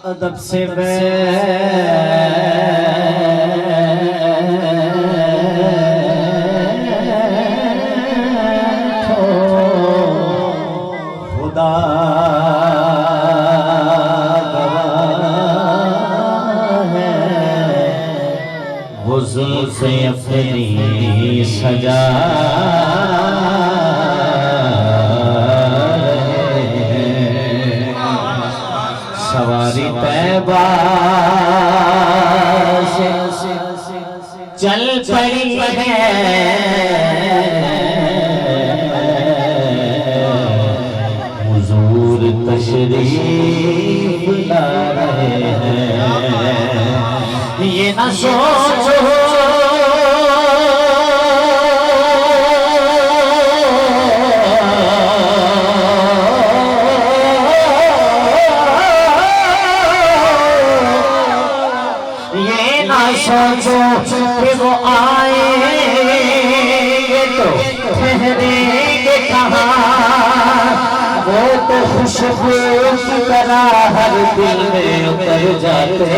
अदब से खुदा गवाह है, वो जुल्फ़ अपनी सजा सवारी तैबा से चल पड़ी है, हुजूर तशरीफ ला रहे हैं। ये न सोचो सोचो कि वो आएंगे तो ठहरेंगे कहाँ, वो तो खुशबू की तरह हर दिल में उतर जाते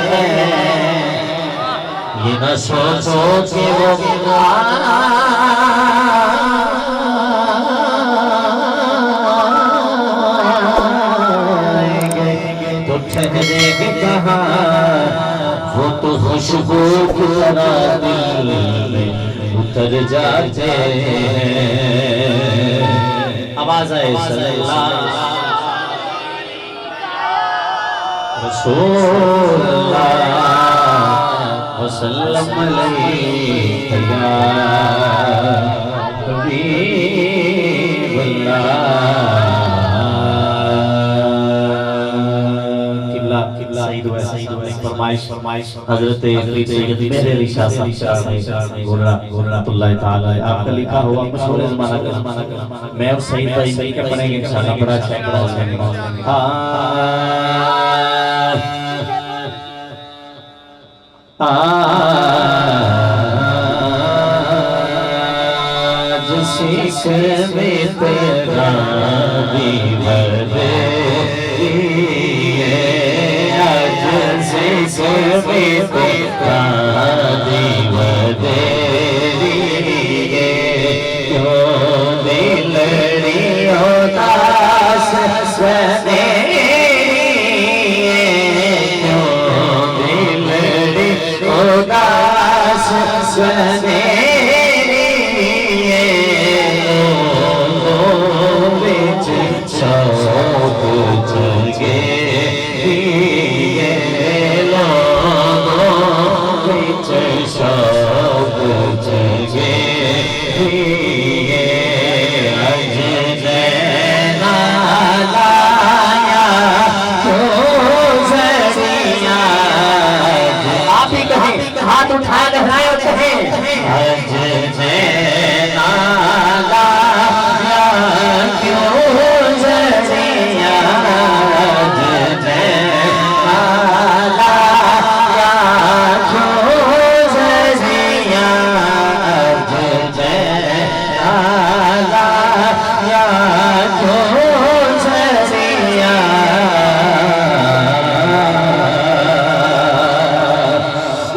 हैं। ये न सोचो कि वो आएंगे तो ठहरेंगे कहाँ, वो तो खुशबू की तरह दिल में उतर जाते हैं। आवाज आए सल्लल्लाहु वसल्लम अलैहि या हबीबल्लाह। फरमाइश हज़रत मेरे अली शाह रहमतुल्लाह ताला आपका लिखा हुआ मशहूर ज़माना का मैं और सईद भाई मिलकर पढ़ेंगे इंशाअल्लाह। बड़ा अच्छा आज सीख में तेरा हाथ उठा लहराए और कहें सूरत में जा रहा था,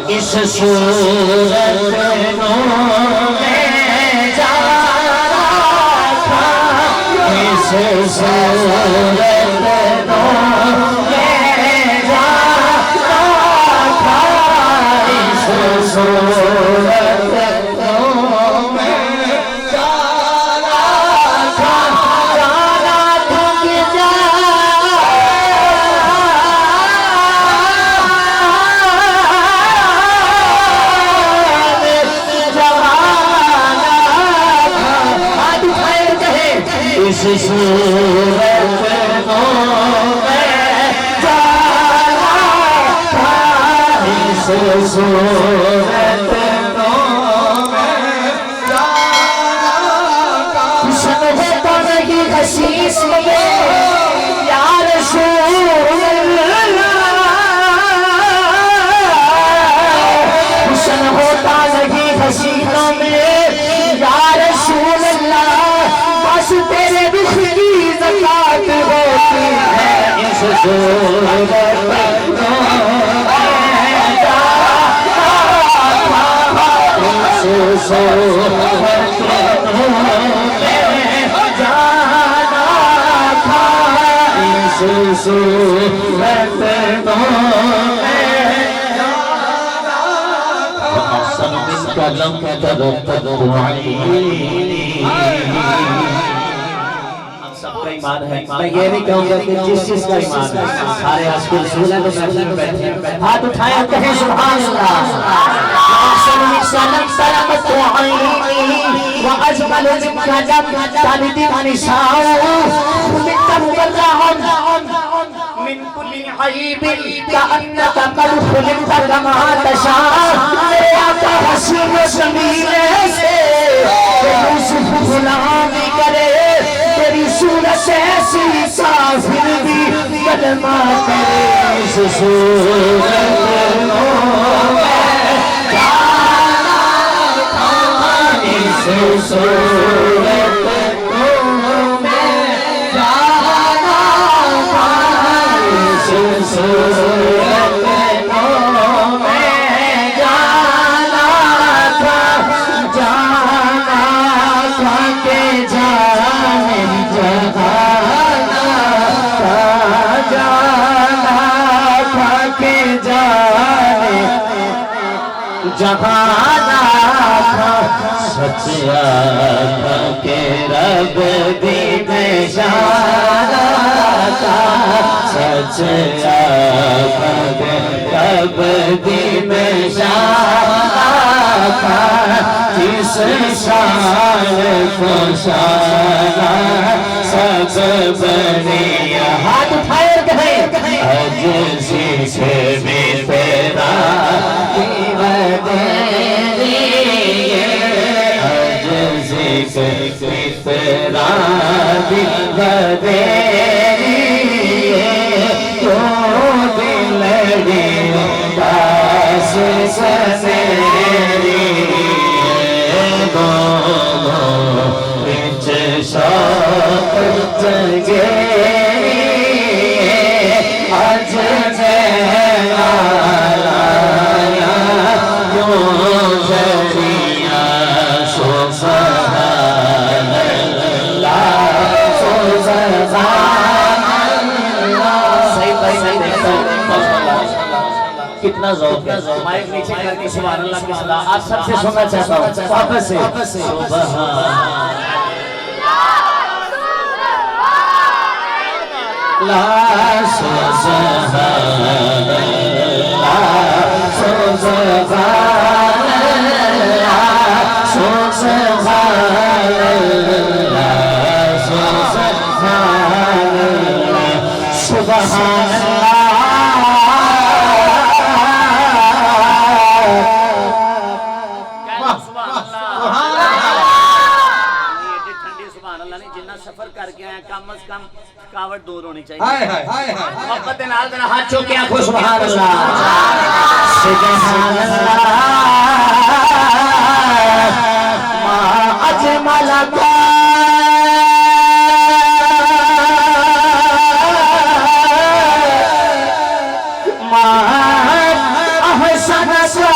इस सूरत में जा रहा था, इस सूरत में जा रहा था, इस सूरत में जा रहा था, इस सूरत में जा रहा था। हुस्न है तो नहीं हसीस में या रसूल अल्लाह, हुस्न होता नहीं हसीनों में या रसूल अल्लाह, बस तेरे रुख की ज़कात होती है इस सूरत में। सबका ईमान है। मैं ये नहीं कहूँगा कि जिस चीज का ईमान है सारे स्कूल सुने तो मैं बैठे हाथ उठाए कहे सुभान अल्लाह। तेरी सूरत ऐसी काफिर भी कलमा करे इस सूरत जहाना था सच्चा के रब दी में जाना था सच्चा के रब दी में जाना था जिस शान को शाना सब बनिया हाथ उठाए कहे अज से भी तेरा तेरा दिल तो दिलड़ी दास सनेरी शौक जगे आज कितना ज़ौक़ है। माइक नीचे करके सुभान अल्लाह की सदा आप सबसे सुनना चाहता हूँ वापस से सुभान अल्लाह सफर करके आया कम से कम थकावट दूर होनी चाहिए। मोहब्बत नाल जरा हाथ चुक के आखो सुभान अल्लाह सुभान अल्लाह मा अजमल का मा अहसन सा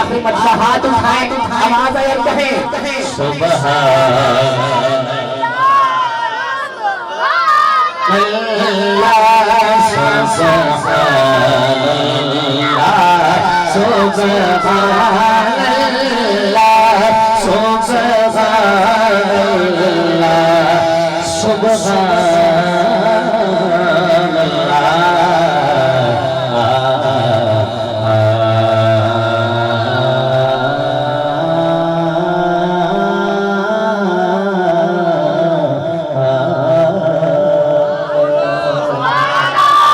आखिरी मरतबा हाथ उठाए आवाज आए कहे सुभान अल्लाह सुभान अल्लाह सुभान